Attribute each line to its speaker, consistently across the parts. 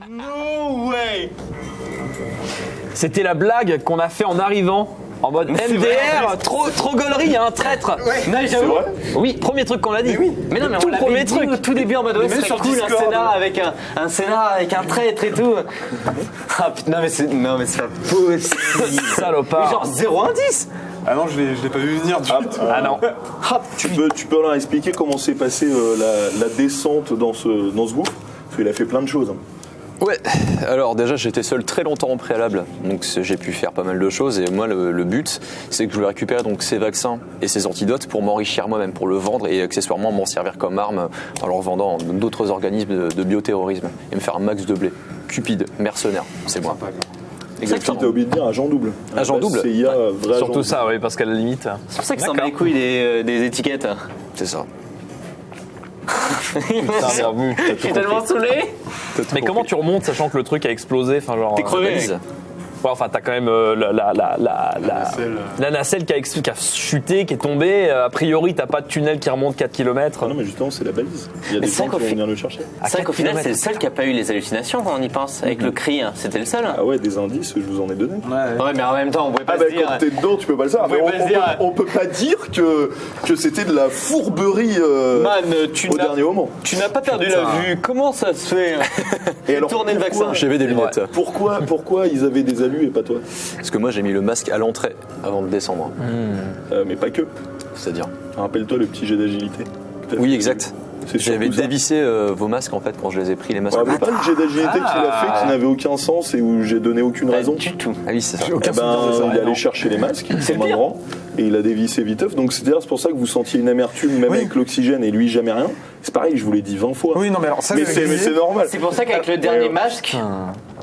Speaker 1: No way.
Speaker 2: C'était la blague qu'on a fait en arrivant. En mode MDR, trop gaulerie, un traître.
Speaker 1: Ouais. Non, j'avoue.
Speaker 2: Oui, premier truc qu'on a dit.
Speaker 1: Mais non, mais
Speaker 2: tout
Speaker 1: on
Speaker 2: premier
Speaker 1: l'avait dit
Speaker 2: truc.
Speaker 1: au tout début en mode ouais, c'est cool un scénar avec un scénar avec un traître et tout. Ah putain, non mais c'est pas possible.
Speaker 2: Salopard.
Speaker 1: Mais genre 0 indice.
Speaker 3: Ah non, je l'ai pas vu venir du tout.
Speaker 2: Ah non.
Speaker 4: Tu peux leur expliquer comment s'est passée la descente dans ce gouffre? Parce qu'il a fait plein de choses.
Speaker 5: Ouais, alors déjà j'étais seul très longtemps en préalable, donc j'ai pu faire pas mal de choses et moi le but c'est que je voulais récupérer donc ces vaccins et ces antidotes pour m'enrichir moi-même, pour le vendre et accessoirement m'en servir comme arme en leur vendant d'autres organismes de bioterrorisme et me faire un max de blé. Cupide, mercenaire, c'est moi.
Speaker 4: Exactement. T'as oublié de dire agent double.
Speaker 5: Agent double.
Speaker 4: CIA, vrai agent
Speaker 2: Surtout ça, oui, parce qu'à la limite.
Speaker 1: C'est pour ça que ça me les couilles des étiquettes.
Speaker 5: C'est ça.
Speaker 1: Je suis tellement saoulé.
Speaker 2: Mais comment tu remontes sachant que le truc a explosé, enfin genre.
Speaker 1: T'es crevé.
Speaker 2: Ouais, enfin, t'as quand même la nacelle qui a chuté, qui est tombée. A priori, t'as pas de tunnel qui remonte 4 km.
Speaker 4: Ah non, mais justement, c'est la balise. Il y a
Speaker 1: Mais
Speaker 4: des
Speaker 1: c'est
Speaker 4: gens qui vont venir le chercher.
Speaker 1: C'est vrai qu'au final, c'est le seul qui a pas eu les hallucinations quand on y pense. Avec le cri, hein. C'était le seul.
Speaker 4: Ah ouais, des indices, je vous en ai donné.
Speaker 1: Ouais, mais en même temps, on pouvait pas
Speaker 4: Ah bah
Speaker 1: se dire.
Speaker 4: quand t'es dedans, tu peux pas le savoir.
Speaker 1: On pouvait pas se dire.
Speaker 4: On peut pas dire que c'était de la fourberie
Speaker 1: Man,
Speaker 4: au dernier moment.
Speaker 1: Tu n'as pas perdu la vue. Comment ça se fait?
Speaker 4: Et alors,
Speaker 1: Tourner le vaccin.
Speaker 5: J'avais des lunettes.
Speaker 4: Pourquoi ils avaient des alus et pas toi?
Speaker 5: Parce que moi j'ai mis le masque à l'entrée avant de descendre.
Speaker 4: Mais pas que.
Speaker 5: C'est-à-dire.
Speaker 4: Rappelle-toi le petit jet d'agilité.
Speaker 5: Oui, exact.
Speaker 4: C'est
Speaker 5: J'avais
Speaker 4: surtout ça.
Speaker 5: dévissé vos masques en fait quand je les ai pris les masques.
Speaker 4: Ouais, mais pas le jet d'agilité qu'il a fait, qui n'avait aucun sens et où j'ai donné aucune raison.
Speaker 1: Du tout.
Speaker 5: Ah oui, c'est ça.
Speaker 4: Eh ben, il est allé chercher les masques, comme un grand, et il a dévissé viteuf. Donc c'est pour ça que vous sentiez une amertume, même avec l'oxygène, et lui jamais rien. C'est pareil, je vous l'ai dit 20 fois.
Speaker 3: Oui, non, mais alors ça,
Speaker 4: mais c'est normal.
Speaker 1: C'est pour ça qu'avec le dernier masque,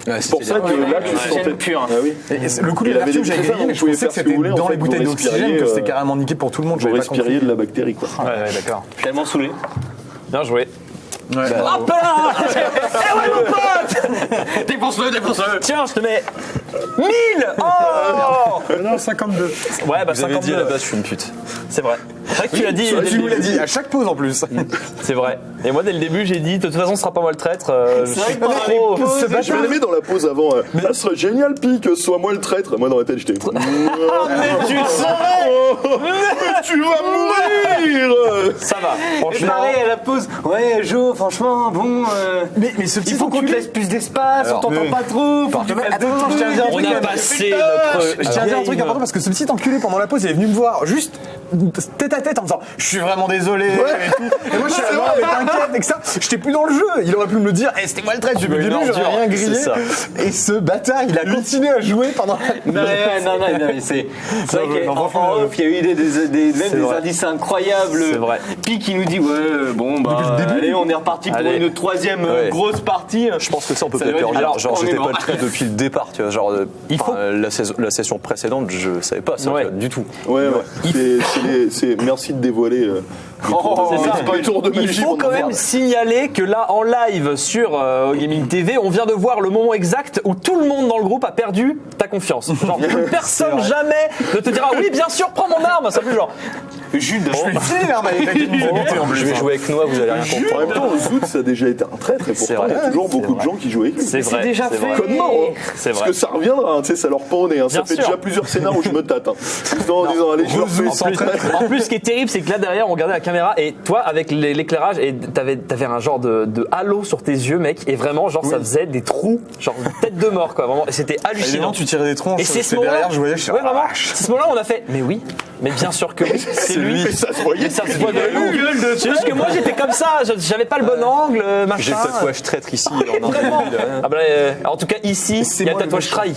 Speaker 5: Ouais,
Speaker 4: C'est pour ça que là, tu
Speaker 1: l'oxygène
Speaker 4: sentais
Speaker 1: pur.
Speaker 4: Ah oui.
Speaker 3: le coup de
Speaker 4: Il avait
Speaker 3: l'amertume,
Speaker 4: des
Speaker 3: j'avais
Speaker 4: présents,
Speaker 3: grillé, mais
Speaker 4: vous
Speaker 3: je
Speaker 4: pouvez
Speaker 3: pensais
Speaker 4: faire
Speaker 3: que
Speaker 4: ce que vous
Speaker 3: c'était
Speaker 4: voulez, en
Speaker 3: dans
Speaker 4: fait,
Speaker 3: les bouteilles
Speaker 4: vous
Speaker 3: d'oxygène,
Speaker 4: respiriez,
Speaker 3: que c'était carrément niqué pour tout le monde.
Speaker 4: Vous
Speaker 3: J'avais pas compris.
Speaker 4: respiriez de la bactérie, quoi.
Speaker 2: Ouais, d'accord.
Speaker 1: Tellement saoulé.
Speaker 2: Bien joué.
Speaker 3: Ouais.
Speaker 2: Hop là. Eh ouais, mon pote.
Speaker 1: Défonce-le.
Speaker 2: Tiens, je te mets 1000. Oh.
Speaker 3: Non, 52.
Speaker 2: Ouais, bah
Speaker 5: Vous avez dit
Speaker 2: 52.
Speaker 5: à la base je suis une pute.
Speaker 2: C'est vrai. C'est vrai que tu l'as dit.
Speaker 3: Tu nous l'as dit à chaque pause en plus.
Speaker 2: C'est vrai. Et moi, dès le début, j'ai dit, de toute façon, ce sera pas moi le traître. Je
Speaker 1: vrai
Speaker 2: suis
Speaker 1: que
Speaker 2: pas
Speaker 1: pendant les
Speaker 2: trop.
Speaker 1: pauses,
Speaker 4: Je vais l'aimer dans la pause avant. Ce serait génial, Pi, que ce soit moi le traître. Moi, dans la tête, j'étais.
Speaker 2: Mais tu saurais.
Speaker 4: Tu vas mourir.
Speaker 2: Ça va.
Speaker 1: Et
Speaker 2: Franchement.
Speaker 1: pareil à la pause. Ouais, Jo, franchement, bon.
Speaker 3: Mais ce petit
Speaker 1: Il faut qu'on te
Speaker 3: enculé-
Speaker 1: laisse plus d'espace, on t'entend
Speaker 3: mais-
Speaker 1: pas trop. Faut que tu fasses
Speaker 3: Attends,
Speaker 1: d'autres
Speaker 3: je tiens à dire un
Speaker 1: trucs.
Speaker 3: truc.
Speaker 2: On a passé notre.
Speaker 3: Je tiens à dire un truc important parce que ce petit enculé pendant la pause il est venu me voir juste tête à tête en me disant je suis vraiment désolé et tout. Et moi je suis là, non, mais t'inquiète et que ça, j'étais plus dans le jeu. Il aurait pu me le dire, c'était moi le traître depuis le
Speaker 2: une
Speaker 3: début, j'aurais
Speaker 2: ordure,
Speaker 3: rien grillé.
Speaker 2: c'est ça.
Speaker 3: Et ce bâtard il a continué à jouer pendant la.
Speaker 1: Non, mais c'est vrai
Speaker 3: Non,
Speaker 1: qu'en
Speaker 3: franchement,
Speaker 1: off, il y a eu même des
Speaker 2: vrai.
Speaker 1: indices incroyables.
Speaker 2: C'est vrai.
Speaker 1: Pi qui nous dit ouais, bon, bah, allez, on est reparti pour
Speaker 2: Allez.
Speaker 1: une troisième
Speaker 5: Ouais.
Speaker 1: grosse partie.
Speaker 5: Je pense que ça on peut
Speaker 1: Ça
Speaker 5: pas
Speaker 1: doit
Speaker 5: le
Speaker 1: être-
Speaker 5: dire.
Speaker 1: Alors,
Speaker 5: Genre
Speaker 1: on est
Speaker 5: j'étais pas
Speaker 1: mort.
Speaker 5: le trait depuis le départ, tu vois. Genre
Speaker 2: Il faut-
Speaker 5: la session précédente, je savais pas ça
Speaker 2: Ouais.
Speaker 5: tu vois, du tout.
Speaker 4: Ouais. Merci de dévoiler.
Speaker 1: c'est ça.
Speaker 4: Les tours de
Speaker 2: Il
Speaker 4: magie.
Speaker 2: faut
Speaker 4: pour
Speaker 2: quand
Speaker 4: nous
Speaker 2: même
Speaker 4: voir.
Speaker 2: signaler que là, en live sur Gaming TV, on vient de voir le moment exact où tout le monde dans le groupe a perdu ta confiance. Genre, plus personne jamais ne te dira oui, bien sûr, prends mon arme. C'est plus genre.
Speaker 1: Jude.
Speaker 3: Je suis fini l'arme avec laquelle il nous a buté en plus.
Speaker 5: Je vais jouer avec Noah, vous allez rien
Speaker 4: En
Speaker 5: comprendre.
Speaker 4: même temps, Zoot, ça a déjà été un traître et
Speaker 5: C'est
Speaker 4: pourtant, il y a
Speaker 5: vrai.
Speaker 4: toujours beaucoup de gens qui jouent avec lui.
Speaker 2: C'est vrai.
Speaker 1: déjà
Speaker 2: c'est
Speaker 1: fait.
Speaker 2: vrai.
Speaker 4: Codement, hein.
Speaker 2: C'est
Speaker 4: Parce
Speaker 2: vrai.
Speaker 4: que ça reviendra, hein, tu sais, ça leur pend au nez. Hein. Ça
Speaker 2: Bien
Speaker 4: fait
Speaker 2: sûr.
Speaker 4: déjà plusieurs scénarios où je me tâte. Hein. En disant, allez, je leur fais
Speaker 2: En plus, en plus, ce qui est terrible, c'est que là derrière, on regardait la caméra et toi, avec l'éclairage, et t'avais un genre de halo sur tes yeux, mec, et vraiment, genre, ça faisait des trous, genre tête de mort, quoi. Vraiment, et c'était hallucinant.
Speaker 3: Évidemment, tu tirais des troncs.
Speaker 2: Et c'est ce
Speaker 3: derrière,
Speaker 2: moment-là,
Speaker 3: je voyais, je suis
Speaker 2: ouais, vraiment, c'est ce moment-là, on a fait, mais oui, mais bien sûr que oui, c'est lui.
Speaker 4: Mais ça se voyait.
Speaker 2: Mais ça se voit de ouf. C'est juste que moi, j'étais comme ça, j'avais pas le bon angle,
Speaker 5: J'ai
Speaker 2: machin.
Speaker 5: le tatouage traître ici. en
Speaker 2: Vraiment.
Speaker 5: indélébile, hein.
Speaker 2: Ah bah, en tout cas, ici, il y a
Speaker 3: moi
Speaker 2: le
Speaker 3: le
Speaker 2: tatouage
Speaker 3: méchant.
Speaker 2: trahi.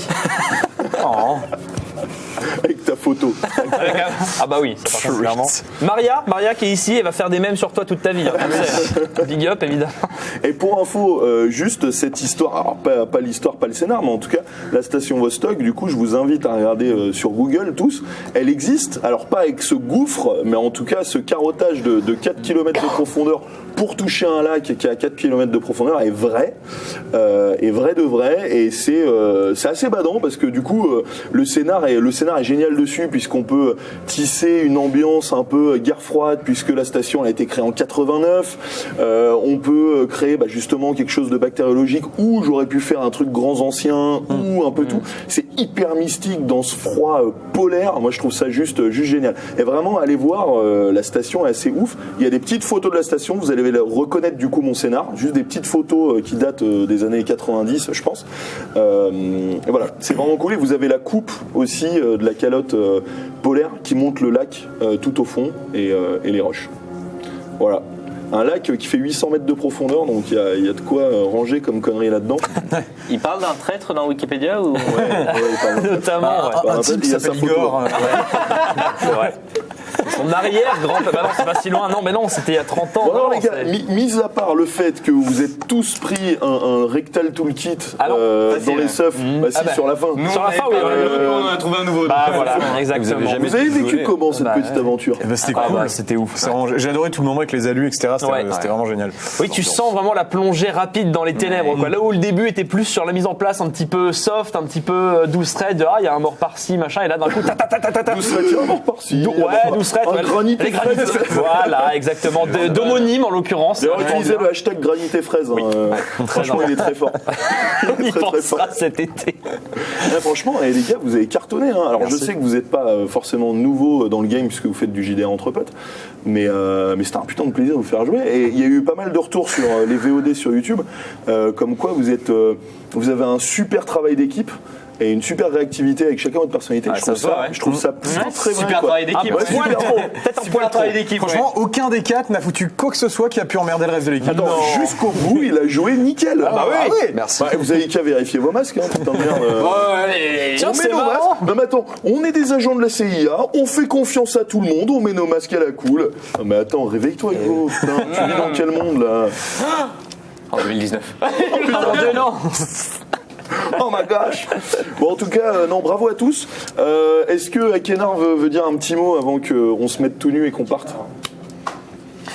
Speaker 4: Avec ta photo.
Speaker 2: Ah bah oui, ça par contre, clairement. Maria qui est ici, elle va faire des mèmes sur toi toute ta vie. Hein, tu sais. Big up, évidemment.
Speaker 4: Et pour info, juste cette histoire, alors pas l'histoire, pas le scénar, mais en tout cas, la station Vostok, du coup, je vous invite à regarder sur Google tous. Elle existe, alors pas avec ce gouffre, mais en tout cas, ce carottage de 4 km de profondeur pour toucher un lac qui est à 4 km de profondeur est vrai de vrai, et c'est assez badant parce que du coup le scénar est génial dessus, puisqu'on peut tisser une ambiance un peu guerre froide, puisque la station a été créée en 89. On peut créer justement quelque chose de bactériologique, où j'aurais pu faire un truc grands anciens ou un peu tout. C'est hyper mystique dans ce froid polaire. Moi je trouve ça juste génial, et vraiment allez voir, la station est assez ouf. Il y a des petites photos de la station, vous allez reconnaître du coup mon scénar, juste des petites photos qui datent des années 90 je pense, et voilà, c'est vraiment cool. Et vous avez la coupe aussi de la calotte polaire qui monte le lac tout au fond, et les roches. Voilà. Un lac qui fait 800 mètres de profondeur, donc il y a de quoi ranger comme connerie là-dedans.
Speaker 1: Il parle d'un traître dans Wikipédia ou...
Speaker 4: Ouais, il parle d'un
Speaker 2: Notamment, ouais.
Speaker 3: Un type qui s'appelle Igor.
Speaker 2: C'est vrai. Son arrière-grand... Bah non, c'est pas si loin. Non, mais non, c'était il y a 30 ans.
Speaker 4: Bon, alors
Speaker 2: Non,
Speaker 4: les gars,
Speaker 2: c'est-
Speaker 4: mis à part le fait que vous êtes tous pris un rectal toolkit
Speaker 2: Ah non,
Speaker 4: dans les seufs, sur la fin.
Speaker 2: Sur la fin, oui.
Speaker 1: on a trouvé un nouveau.
Speaker 2: Bah voilà, exactement.
Speaker 4: Vous avez vécu comment cette petite aventure?
Speaker 3: C'était
Speaker 2: Ah
Speaker 3: cool.
Speaker 2: bah, c'était ouf.
Speaker 3: C'est vraiment- J'ai adoré tout le moment avec les alus, etc. C'était vraiment génial.
Speaker 2: Oui, tu sens vraiment la plongée rapide dans les ténèbres, quoi. Là où le début était plus sur la mise en place un petit peu soft, un petit peu douce thread, il y a un mort par-ci, machin, et là d'un coup, ta ta ta ta ta ta.
Speaker 4: Douce thread, mort par-ci.
Speaker 2: Ouais, douce thread.
Speaker 4: Un granit
Speaker 2: Les granités. Voilà, exactement. D'homonyme en l'occurrence.
Speaker 4: D'ailleurs, utilisez le hashtag granité fraise. Franchement, il est très fort.
Speaker 2: On y
Speaker 4: Très, très
Speaker 2: pensera
Speaker 4: fort.
Speaker 2: cet été.
Speaker 4: Ouais, franchement, les gars, vous avez cartonné. Alors, je sais que vous n'êtes pas forcément nouveau dans le game puisque vous faites du JDR entre potes, mais c'était un putain de plaisir de vous faire jouer. Et il y a eu pas mal de retours sur les VOD sur YouTube, comme quoi vous avez un super travail d'équipe et une super réactivité avec chacun votre personnalité.
Speaker 1: Ah,
Speaker 4: je trouve ça plutôt très vrai.
Speaker 1: Super
Speaker 4: quoi.
Speaker 1: travail d'équipe.
Speaker 4: Ouais, super trop.
Speaker 2: Peut-être un poil
Speaker 1: travail d'équipe.
Speaker 3: Franchement, aucun des quatre n'a foutu quoi que ce soit qui a pu emmerder le reste de l'équipe.
Speaker 4: Attends, jusqu'au bout, il a joué nickel.
Speaker 3: bah oui.
Speaker 5: Merci.
Speaker 4: Bah, vous avez qu'à vérifier vos masques, hein, putain de merde.
Speaker 2: Tiens,
Speaker 4: On met
Speaker 2: c'est
Speaker 4: nos
Speaker 2: marrant.
Speaker 4: masques. Non mais attends, on est des agents de la CIA, on fait confiance à tout le monde, on met nos masques à la cool. Non mais attends, réveille-toi Hugo, putain, tu vis dans quel monde là?
Speaker 5: En 2019.
Speaker 2: Ah mon Dieu, non.
Speaker 4: Oh my gosh. Bon en tout cas, non, bravo à tous. Est-ce que Akenar veut dire un petit mot avant qu'on se mette tout nu et qu'on parte?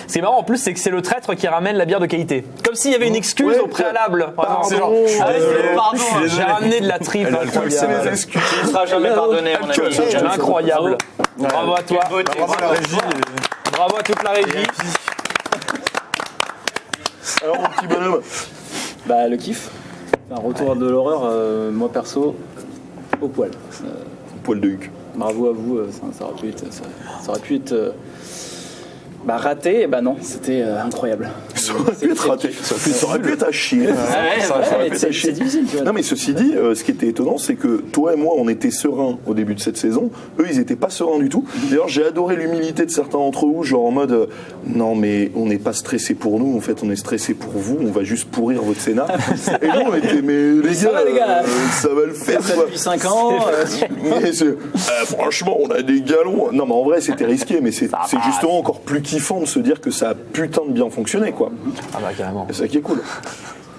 Speaker 2: Ce qui est marrant en plus, c'est que c'est le traître qui ramène la bière de qualité. Comme s'il y avait une excuse
Speaker 4: Ouais,
Speaker 2: au préalable. Vraiment,
Speaker 4: pardon,
Speaker 2: c'est genre,
Speaker 4: je suis désolé.
Speaker 1: Pardon,
Speaker 2: j'ai ramené de la tripe.
Speaker 4: C'est mes
Speaker 2: Incroyable.
Speaker 4: excuses.
Speaker 1: il sera jamais pardonné, mon ami.
Speaker 2: Incroyable. Bravo à toi.
Speaker 3: Bravo à la régie.
Speaker 2: Bravo à toute la régie.
Speaker 4: Alors mon petit bonhomme.
Speaker 6: Bah le kiff. Un retour de l'horreur, moi perso, au poil.
Speaker 4: Poil de huc.
Speaker 6: Bravo à vous, ça aurait pu être raté, et bah non, c'était incroyable.
Speaker 4: Ça aurait pu être raté. Ça aurait pu être à chier. Ça aurait pu être à
Speaker 6: C'est
Speaker 4: chier.
Speaker 6: difficile, tu vois.
Speaker 4: Non mais ceci dit, ce qui était étonnant, c'est que toi et moi, on était sereins au début de cette saison. Eux, ils étaient pas sereins du tout. D'ailleurs, j'ai adoré l'humilité de certains d'entre vous, genre en mode non mais on n'est pas stressé pour nous, en fait, on est stressé pour vous. On va juste pourrir votre scénar. Et nous, on était mais les
Speaker 6: ça va, les gars.
Speaker 4: ça va le faire.
Speaker 6: Ça
Speaker 4: Quoi.
Speaker 6: depuis 5 ans.
Speaker 4: Mais franchement, on a des galons. Non mais en vrai, c'était risqué, mais c'est justement encore plus kiffant de se dire que ça a putain de bien fonctionné, quoi.
Speaker 2: Ah bah carrément.
Speaker 4: C'est ça qui est cool.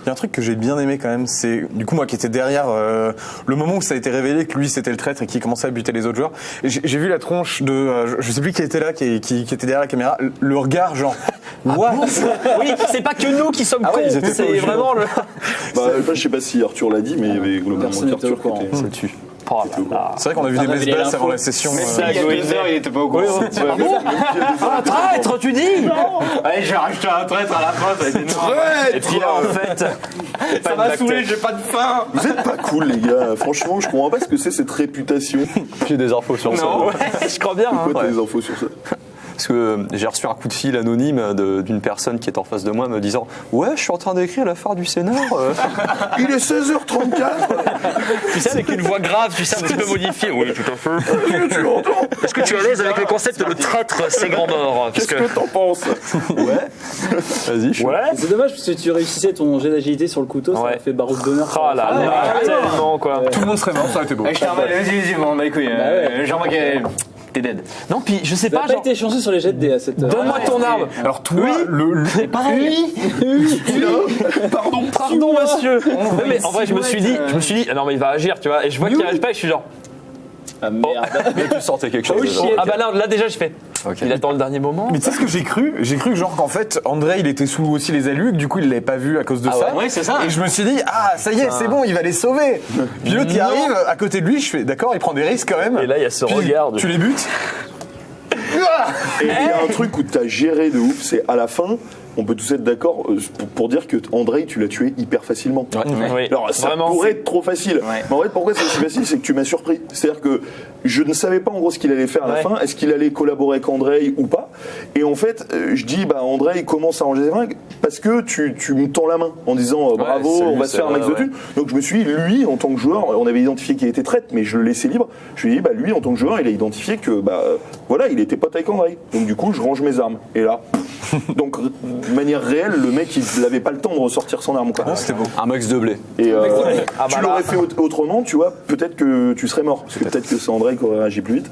Speaker 3: Il y a un truc que j'ai bien aimé quand même, c'est du coup moi qui étais derrière le moment où ça a été révélé que lui c'était le traître et qui commençait à buter les autres joueurs. Et j'ai vu la tronche de je sais plus qui était là, qui était derrière la caméra, le regard genre what.
Speaker 2: Oui, c'est pas que nous qui sommes
Speaker 3: Ah
Speaker 2: cons.
Speaker 3: ouais, ils étaient pas
Speaker 2: C'est
Speaker 3: obligés.
Speaker 2: vraiment le.
Speaker 4: Bah, je sais pas si Arthur l'a dit, mais il y avait globalement
Speaker 6: Personne n'était au
Speaker 4: qu'Arthur
Speaker 6: courant.
Speaker 4: qui était.
Speaker 2: Oh là là.
Speaker 3: C'est vrai qu'on a vu
Speaker 6: Ça
Speaker 3: des
Speaker 6: révélait
Speaker 3: best-bass avant
Speaker 6: l'info.
Speaker 3: la session.
Speaker 1: Ça, il y a 2 heures, il était pas au courant.
Speaker 2: Ah, traître, tu dis.
Speaker 1: Allez, je vais rajouter un traître à la fin, ça va être énorme.
Speaker 2: Et puis là, en fait,
Speaker 1: Ça m'a saoulé, j'ai pas de faim.
Speaker 4: Vous êtes pas cool, les gars. Franchement, je comprends pas ce que c'est cette réputation.
Speaker 5: J'ai des infos sur ça.
Speaker 2: ouais, je crois bien. Hein.
Speaker 4: Pourquoi t'as des infos sur ça?
Speaker 5: Parce que j'ai reçu un coup de fil anonyme d'une personne qui est en face de moi me disant « Ouais, je suis en train d'écrire la phare du scénar.
Speaker 4: Il est 16h34.
Speaker 2: Tu sais, avec une voix grave, tu sais, un petit peu modifiée. Oui, tout à fait.
Speaker 4: Tu l'entends?
Speaker 2: Est-ce que tu es à l'aise avec le concept de traître, c'est grand mort?
Speaker 4: Qu'est-ce que t'en penses? Ouais.
Speaker 5: Vas-y, je suis
Speaker 2: Ouais.
Speaker 6: C'est dommage parce que tu réussissais ton jet d'agilité sur le couteau, ça
Speaker 2: Ouais.
Speaker 6: aurait fait baroque d'honneur.
Speaker 2: Oh là là, tellement quoi.
Speaker 3: Tout le monde serait mort, ça aurait été beau.
Speaker 1: Je t'en vas-y, bon, bah écoute, genre, t'es dead.
Speaker 2: Non, puis je sais
Speaker 6: T'as
Speaker 2: pas,
Speaker 6: pas
Speaker 2: genre,
Speaker 6: été chanceux sur les jets de dés à cette heure.
Speaker 2: donne-moi ton arme.
Speaker 3: Alors toi, le
Speaker 2: Pareil. Pardon, monsieur. Ouais, mais en vrai, je me suis dit, ah non, mais il va agir, tu vois. Et je vois qu'il arrive pas et je suis genre,
Speaker 6: Ah merde.
Speaker 5: Mais tu sentais quelque chose.
Speaker 6: Oh,
Speaker 5: dedans.
Speaker 6: shit.
Speaker 2: ah bah là déjà, j'ai fait. Il attend le dernier moment.
Speaker 3: Mais tu sais ce que j'ai cru? J'ai cru genre qu'en fait André il était sous aussi les allucs, du coup il l'avait pas vu à cause de ça.
Speaker 1: ouais, c'est ça.
Speaker 3: Et je me suis dit ça y est, c'est bon, il va les sauver. Puis l'autre qui arrive à côté de lui, je fais d'accord, il prend des risques quand même.
Speaker 2: Et là, il y a ce
Speaker 3: Puis,
Speaker 2: regard de-
Speaker 3: Tu les butes.
Speaker 4: Et il y a un truc où t'as géré de ouf, c'est à la fin, on peut tous être d'accord pour dire que André, tu l'as tué hyper facilement.
Speaker 2: Oui,
Speaker 4: Alors ça
Speaker 2: vraiment,
Speaker 4: pourrait
Speaker 2: c'est-
Speaker 4: être trop facile. Mais en fait, pourquoi c'est aussi facile, c'est que tu m'as surpris. C'est-à-dire que je ne savais pas en gros ce qu'il allait faire à la
Speaker 2: Ouais.
Speaker 4: fin. Est-ce qu'il allait collaborer avec André ou pas? Et en fait, je dis, André, il commence à ranger ses fringues parce que tu me tends la main en disant bravo,
Speaker 5: salut,
Speaker 4: on va se
Speaker 5: ça
Speaker 4: faire un
Speaker 5: va,
Speaker 4: max de thunes. Donc je me suis dit, lui, en tant que joueur, on avait identifié qu'il était traître, mais je le laissais libre. Je lui ai dit, lui, en tant que joueur, il a identifié que voilà, il était pote avec André. Donc du coup, je range mes armes. Et là, donc de manière réelle, le mec, il n'avait pas le temps de ressortir son arme. Quoi.
Speaker 3: C'était beau.
Speaker 5: Un max de blé.
Speaker 4: Et
Speaker 2: Ah,
Speaker 4: tu
Speaker 2: bah,
Speaker 4: l'aurais
Speaker 2: là.
Speaker 4: fait autrement, tu vois, peut-être que tu serais mort. Parce que peut-être que c'est André qui aurait réagi plus vite.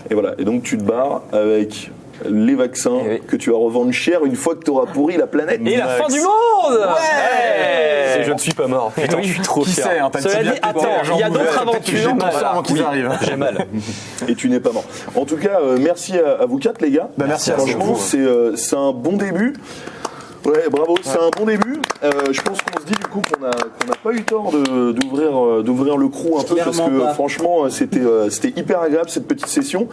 Speaker 4: Et voilà. Et donc tu te barres avec les vaccins
Speaker 2: Eh oui.
Speaker 4: que tu vas revendre cher une fois que tu auras pourri la planète.
Speaker 2: Et la fin du monde.
Speaker 5: Et
Speaker 2: Ouais.
Speaker 5: je ne suis pas mort. Putain, je suis trop
Speaker 3: Qui
Speaker 5: fier.
Speaker 3: sait, hein, t'as
Speaker 2: Cela
Speaker 3: dit bien
Speaker 2: dit,
Speaker 3: que t'étais
Speaker 2: attends,
Speaker 3: en jambe
Speaker 2: il y a d'autres
Speaker 3: ouverte,
Speaker 2: aventures.
Speaker 3: peut-être que j'ai
Speaker 2: Voilà.
Speaker 3: avant qu'ils arrivent.
Speaker 5: J'ai mal.
Speaker 4: Et tu n'es pas mort. En tout cas, merci à vous quatre, les gars.
Speaker 3: Merci à
Speaker 4: Franchement,
Speaker 3: vous.
Speaker 4: c'est un bon début. Ouais, bravo, c'est un bon début. Je pense qu'on se dit du coup qu'on n'a pas eu tort d'ouvrir le crew un peu parce
Speaker 6: Clairement
Speaker 4: que
Speaker 6: pas.
Speaker 4: franchement c'était hyper agréable cette petite session.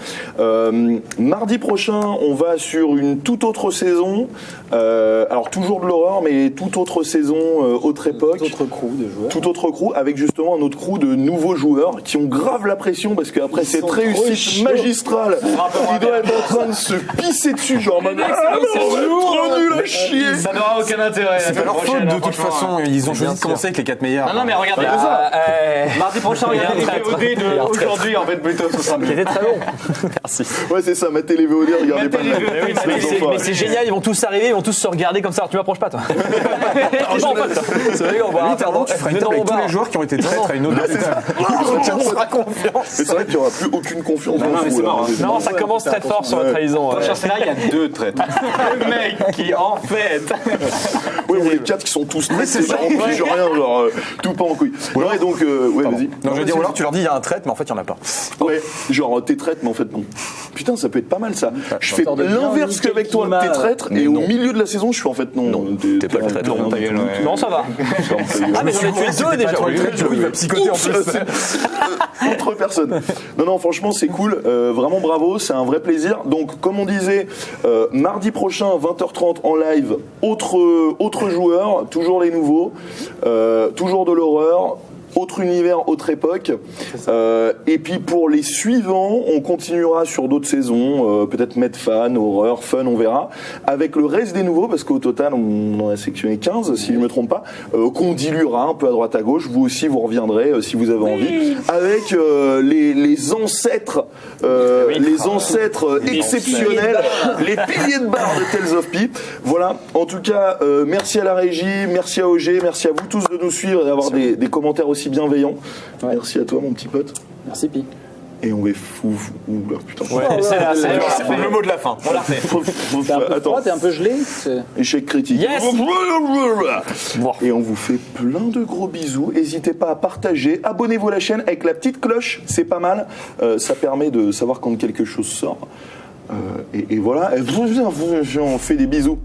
Speaker 4: Mardi prochain, on va sur une toute autre saison. Alors toujours de l'horreur, mais toute autre saison, autre époque.
Speaker 6: Tout autre crew de joueurs.
Speaker 4: Tout autre crew avec justement un autre crew de nouveaux joueurs qui ont grave la pression parce qu'après cette
Speaker 6: sont trop
Speaker 4: réussite
Speaker 6: chauds.
Speaker 4: magistrale, ils doivent être en train de se pisser dessus genre trop nul à chier.
Speaker 1: Ça n'aura aucun intérêt.
Speaker 3: C'est pas leur faute de toute façon, ils ont choisi de
Speaker 2: sûr.
Speaker 3: commencer avec les 4 meilleurs.
Speaker 1: Non, mais regardez, mardi prochain, regardez les VOD d'aujourd'hui, en fait, plutôt, ce sera mieux.
Speaker 2: C'était très bon. Merci.
Speaker 4: Ouais c'est ça, matez les VOD, regardez pas
Speaker 1: Matez les VOD,
Speaker 4: les
Speaker 2: Mais c'est génial, ils vont tous arriver, ils vont tous se regarder comme ça. Alors, tu m'approches pas, toi. Non, pote. C'est vrai qu'on va
Speaker 3: Littéralement, tu feras une table avec tous les joueurs qui ont été traîtres à une autre. Tu feras confiance.
Speaker 4: Mais c'est vrai qu'il n'y aura plus aucune confiance dans
Speaker 1: non,
Speaker 4: le
Speaker 1: mais
Speaker 4: crew,
Speaker 1: c'est
Speaker 4: là.
Speaker 1: mort, hein.
Speaker 2: Non, ça commence très fort sur la trahison.
Speaker 1: Prochain scénario, il y a 2 traîtres. Le mec qui, en fait.
Speaker 4: Oui, on est 4 qui sont tous stressés, genre on pige rien, genre tout pas en couille. Ouais, donc, ouais, vas-y.
Speaker 3: Non, je veux dire, ou alors tu leur dis il y a un traître, mais en fait il y en a pas.
Speaker 4: Ouais, genre t'es traître, mais en fait non. Putain, ça peut être pas mal ça. Je fais
Speaker 6: sorte de bien
Speaker 4: l'inverse
Speaker 6: niquer
Speaker 4: qu'avec
Speaker 6: le
Speaker 4: toi,
Speaker 6: climat.
Speaker 4: t'es traître, et au milieu de la saison, je fais en fait non.
Speaker 5: t'es pas le traître.
Speaker 4: Non,
Speaker 1: ta gueule, ouais.
Speaker 2: Non, ça va. Ah, mais j'en ai tué 2 déjà.
Speaker 3: Toi, le traître, il va psychoter en
Speaker 4: Oups,
Speaker 3: plus.
Speaker 4: Contre personne. Non, franchement, c'est cool. Vraiment bravo, c'est un vrai plaisir. Donc, comme on disait, mardi prochain, 20h30 en live, autre joueur, toujours les nouveaux, toujours de l'horreur. Autre univers, autre époque. Et puis pour les suivants, on continuera sur d'autres saisons, peut-être Medfan, horreur, fun, on verra. Avec le reste des nouveaux, parce qu'au total, on en a sélectionné 15, si je ne me trompe pas, qu'on diluera un peu à droite à gauche. Vous aussi, vous reviendrez si vous avez envie. Avec les ancêtres, les ancêtres exceptionnels, les piliers de barre de Tales of Pi. Voilà. En tout cas, merci à la régie, merci à OG, merci à vous tous de nous suivre et d'avoir des commentaires aussi bienveillant.
Speaker 6: Ouais.
Speaker 4: Merci à toi, mon petit pote.
Speaker 6: Merci Pi.
Speaker 4: Et on va fou. Oula, putain.
Speaker 2: C'est là, c'est là.
Speaker 3: Le mot de la fin.
Speaker 2: On l'a refait.
Speaker 6: T'es un peu
Speaker 4: Attends,
Speaker 6: froid, t'es un peu gelé. c'est-
Speaker 4: échec critique.
Speaker 2: Yes.
Speaker 4: Et on vous fait plein de gros bisous. N'hésitez pas à partager. Abonnez-vous à la chaîne avec la petite cloche. C'est pas mal. Ça permet de savoir quand quelque chose sort. Et voilà. On fait des bisous.